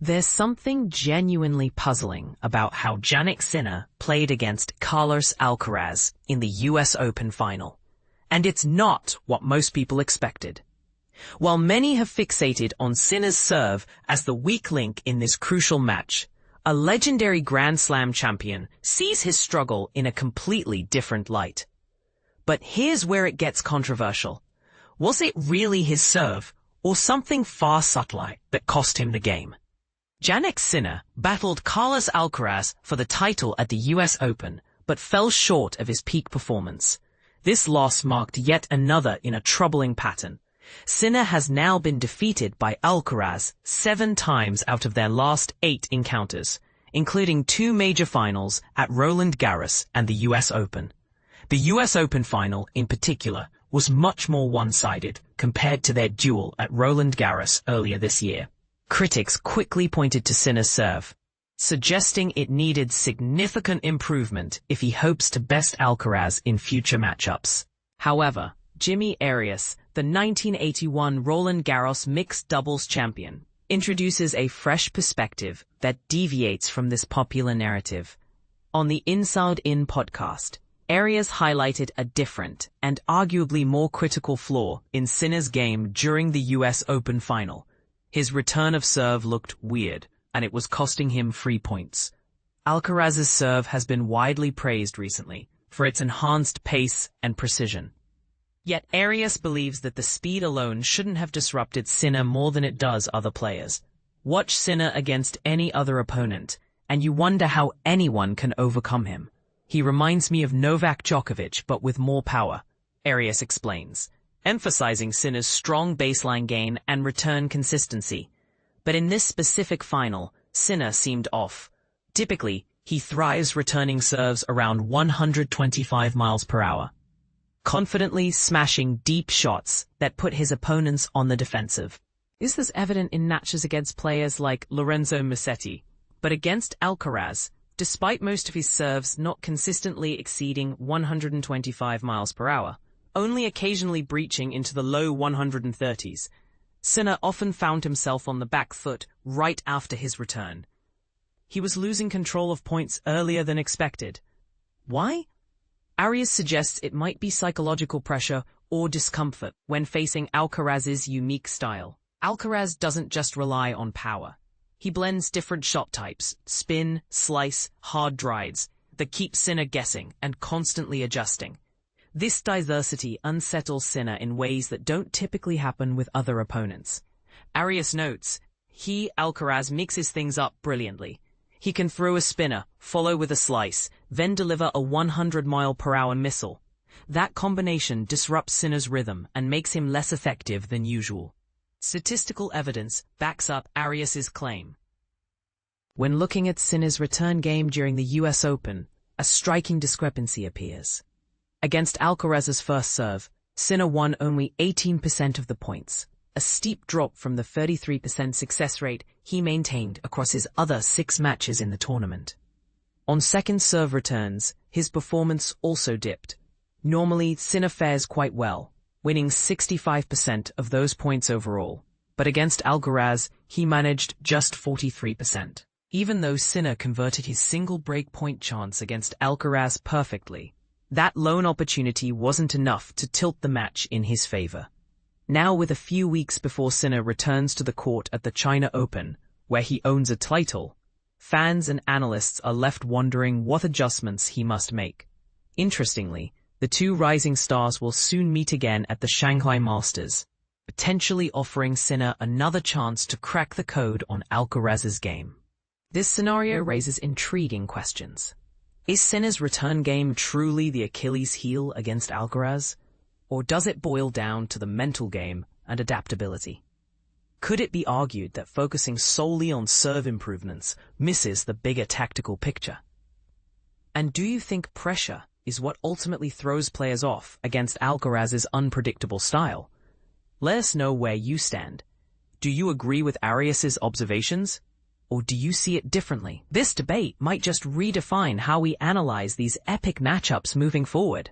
There's something genuinely puzzling about how Jannik Sinner played against Carlos Alcaraz in the US Open final. And it's not what most people expected. While many have fixated on Sinner's serve as the weak link in this crucial match, a legendary Grand Slam champion sees his struggle in a completely different light. But here's where it gets controversial. Was it really his serve, or something far subtler that cost him the game? Jannik Sinner battled Carlos Alcaraz for the title at the US Open, but fell short of his peak performance. This loss marked yet another in a troubling pattern. Sinner has now been defeated by Alcaraz 7 times out of their last 8 encounters, including 2 major finals at Roland Garros and the US Open. The US Open final, in particular, was much more one-sided compared to their duel at Roland Garros earlier this year. Critics quickly pointed to Sinner's serve, suggesting it needed significant improvement if he hopes to best Alcaraz in future matchups. However, Jimmy Arias, the 1981 Roland Garros mixed doubles champion, introduces a fresh perspective that deviates from this popular narrative. On the Inside In podcast, Arias highlighted a different and arguably more critical flaw in Sinner's game during the US Open final. His return of serve looked weird, and it was costing him 3 points. Alcaraz's serve has been widely praised recently for its enhanced pace and precision. Yet Arias believes that the speed alone shouldn't have disrupted Sinner more than it does other players. Watch Sinner against any other opponent, and you wonder how anyone can overcome him. He reminds me of Novak Djokovic, but with more power, Arias explains, emphasizing Sinner's strong baseline game and return consistency. But in this specific final, Sinner seemed off. Typically, he thrives returning serves around 125 miles per hour, confidently smashing deep shots that put his opponents on the defensive. This is evident in matches against players like Lorenzo Musetti, but against Alcaraz, despite most of his serves not consistently exceeding 125 miles per hour, only occasionally breaching into the low 130s, Sinner often found himself on the back foot right after his return. He was losing control of points earlier than expected. Why? Arias suggests it might be psychological pressure or discomfort when facing Alcaraz's unique style. Alcaraz doesn't just rely on power. He blends different shot types, spin, slice, hard drives, that keep Sinner guessing and constantly adjusting. This diversity unsettles Sinner in ways that don't typically happen with other opponents. Arias notes, Alcaraz mixes things up brilliantly. He can throw a spinner, follow with a slice, then deliver a 100-mile-per-hour missile. That combination disrupts Sinner's rhythm and makes him less effective than usual. Statistical evidence backs up Arias's claim. When looking at Sinner's return game during the US Open, a striking discrepancy appears. Against Alcaraz's first serve, Sinner won only 18% of the points, a steep drop from the 33% success rate he maintained across his other 6 matches in the tournament. On second serve returns, his performance also dipped. Normally, Sinner fares quite well, winning 65% of those points overall, but against Alcaraz, he managed just 43%. Even though Sinner converted his single break point chance against Alcaraz perfectly, that lone opportunity wasn't enough to tilt the match in his favor. Now, with a few weeks before Sinner returns to the court at the China Open, where he owns a title, fans and analysts are left wondering what adjustments he must make. Interestingly, the 2 rising stars will soon meet again at the Shanghai Masters, potentially offering Sinner another chance to crack the code on Alcaraz's game. This scenario raises intriguing questions. Is Sinner's return game truly the Achilles heel against Alcaraz, or does it boil down to the mental game and adaptability? Could it be argued that focusing solely on serve improvements misses the bigger tactical picture? And do you think pressure is what ultimately throws players off against Alcaraz's unpredictable style? Let us know where you stand. Do you agree with Arias's observations? Or do you see it differently? This debate might just redefine how we analyze these epic matchups moving forward.